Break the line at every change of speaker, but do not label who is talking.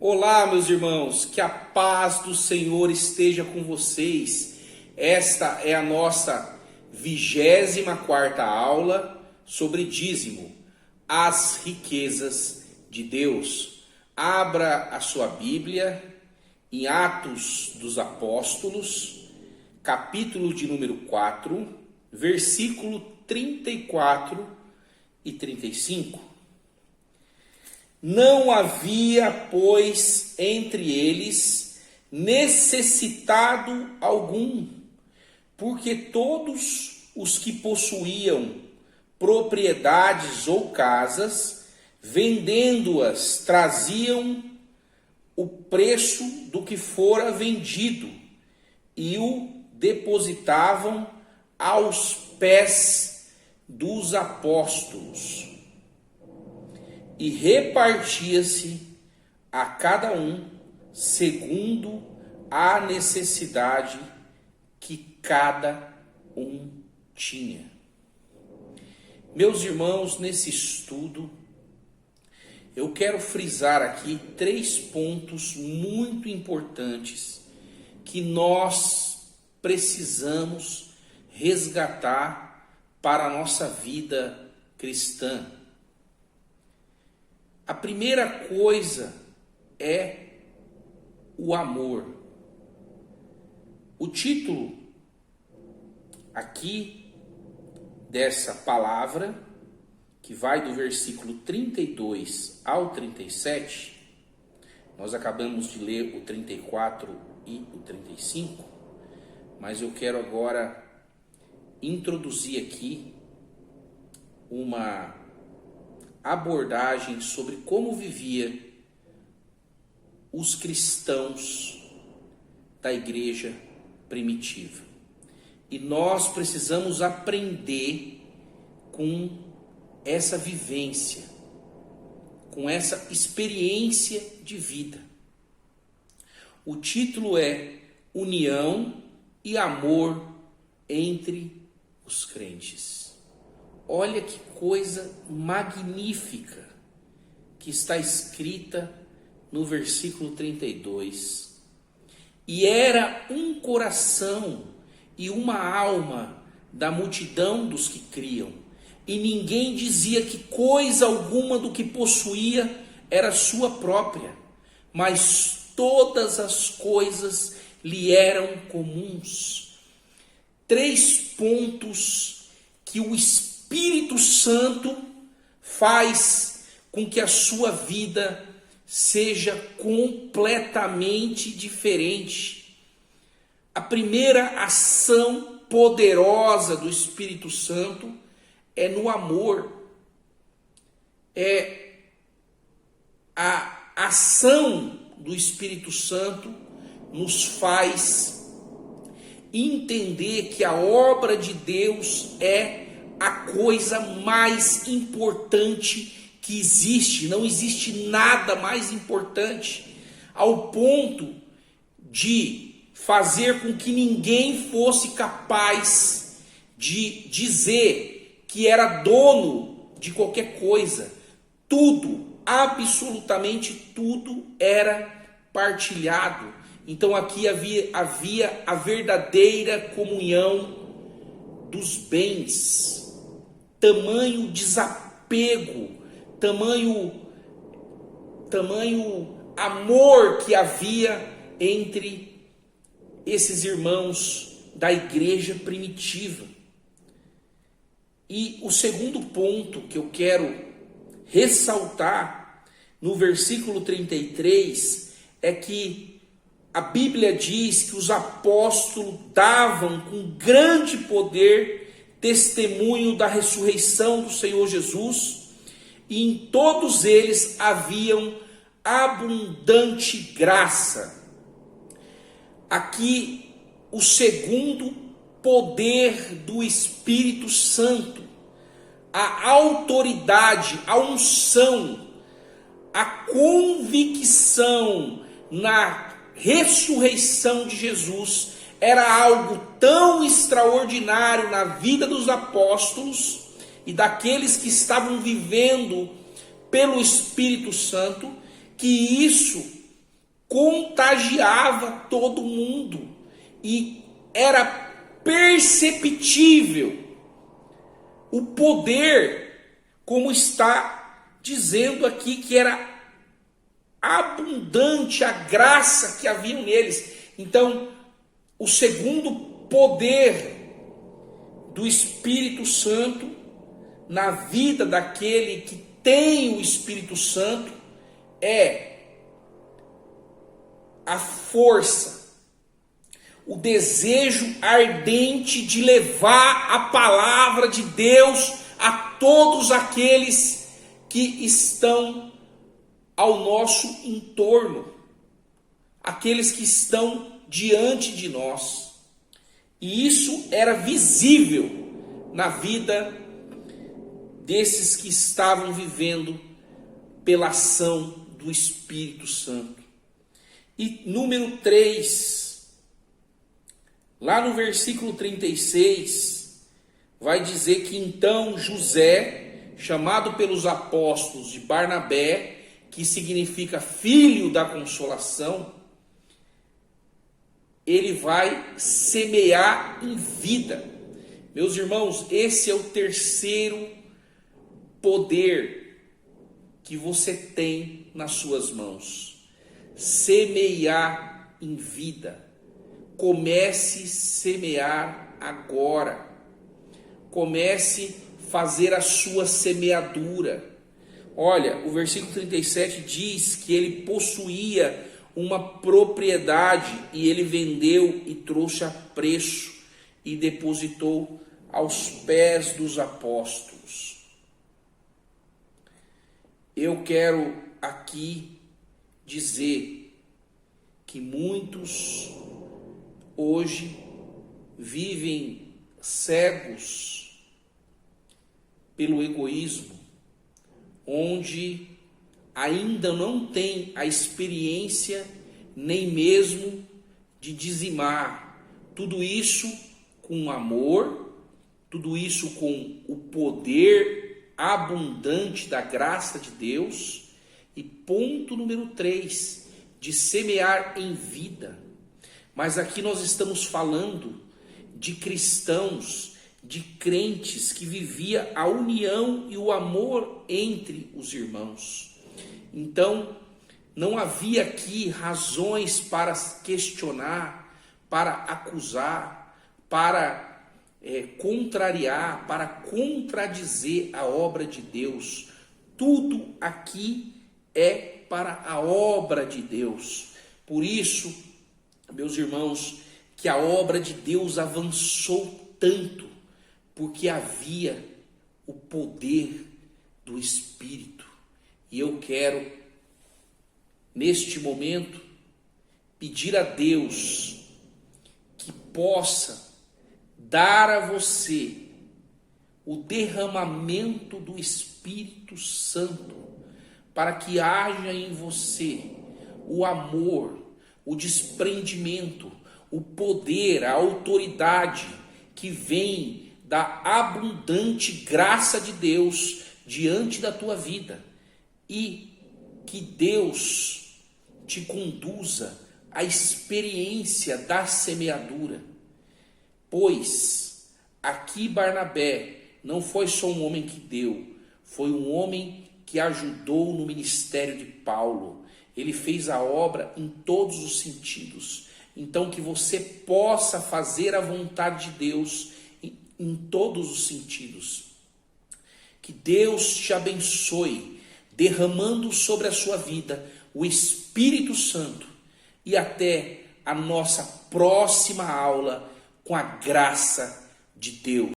Olá, meus irmãos, que a paz do Senhor esteja com vocês. Esta é a nossa 24ª aula sobre dízimo, as riquezas de Deus. Abra a sua Bíblia em Atos dos Apóstolos, capítulo de número 4, versículo 34 e 35. Não havia, pois, entre eles necessitado algum, porque todos os que possuíam propriedades ou casas, vendendo-as, traziam o preço do que fora vendido e o depositavam aos pés dos apóstolos. E repartia-se a cada um segundo a necessidade que cada um tinha. Meus irmãos, nesse estudo, eu quero frisar aqui 3 pontos muito importantes que nós precisamos resgatar para a nossa vida cristã. A primeira coisa é o amor. O título aqui dessa palavra, que vai do versículo 32 ao 37, nós acabamos de ler o 34 e o 35, mas eu quero agora introduzir aqui uma abordagem sobre como vivia os cristãos da igreja primitiva. E nós precisamos aprender com essa vivência, com essa experiência de vida. O título é União e Amor entre os Crentes. Olha que coisa magnífica que está escrita no versículo 32. E era um coração e uma alma da multidão dos que criam, e ninguém dizia que coisa alguma do que possuía era sua própria, mas todas as coisas lhe eram comuns. 3 pontos que o Espírito Santo faz com que a sua vida seja completamente diferente. A primeira ação poderosa do Espírito Santo é no amor. É a ação do Espírito Santo nos faz entender que a obra de Deus é a coisa mais importante que existe. Não existe nada mais importante, ao ponto de fazer com que ninguém fosse capaz de dizer que era dono de qualquer coisa. Tudo, absolutamente tudo era partilhado. Então aqui havia a verdadeira comunhão dos bens. Tamanho desapego, tamanho amor que havia entre esses irmãos da igreja primitiva. E o segundo ponto que eu quero ressaltar no versículo 33 é que a Bíblia diz que os apóstolos davam com grande poder testemunho da ressurreição do Senhor Jesus, e em todos eles haviam abundante graça. Aqui o segundo poder do Espírito Santo, a autoridade, a unção, a convicção na ressurreição de Jesus era algo tão extraordinário na vida dos apóstolos e daqueles que estavam vivendo pelo Espírito Santo, que isso contagiava todo mundo e era perceptível o poder, como está dizendo aqui, que era abundante a graça que havia neles. Então, o segundo poder do Espírito Santo na vida daquele que tem o Espírito Santo é a força, o desejo ardente de levar a palavra de Deus a todos aqueles que estão ao nosso entorno, aqueles que estão diante de nós. E isso era visível na vida desses que estavam vivendo pela ação do Espírito Santo. E número 3, lá no versículo 36, vai dizer que então José, chamado pelos apóstolos de Barnabé, que significa filho da consolação, ele vai semear em vida. Meus irmãos, esse é o terceiro poder que você tem nas suas mãos. Semear em vida. Comece a semear agora. Comece a fazer a sua semeadura. Olha, o versículo 37 diz que ele possuía uma propriedade e ele vendeu e trouxe a preço e depositou aos pés dos apóstolos. Eu quero aqui dizer que muitos hoje vivem cegos pelo egoísmo, onde ainda não tem a experiência nem mesmo de dizimar. Tudo isso com amor, tudo isso com o poder abundante da graça de Deus. E ponto número 3, de semear em vida. Mas aqui nós estamos falando de cristãos, de crentes que vivia a união e o amor entre os irmãos. Então, não havia aqui razões para questionar, para acusar, para contrariar, para contradizer a obra de Deus. Tudo aqui é para a obra de Deus. Por isso, meus irmãos, que a obra de Deus avançou tanto, porque havia o poder do Espírito. E eu quero, neste momento, pedir a Deus que possa dar a você o derramamento do Espírito Santo, para que haja em você o amor, o desprendimento, o poder, a autoridade que vem da abundante graça de Deus diante da tua vida. E que Deus te conduza à experiência da semeadura. Pois aqui Barnabé não foi só um homem que deu, foi um homem que ajudou no ministério de Paulo. Ele fez a obra em todos os sentidos. Então que você possa fazer a vontade de Deus em todos os sentidos. Que Deus te abençoe, derramando sobre a sua vida o Espírito Santo. E até a nossa próxima aula com a graça de Deus.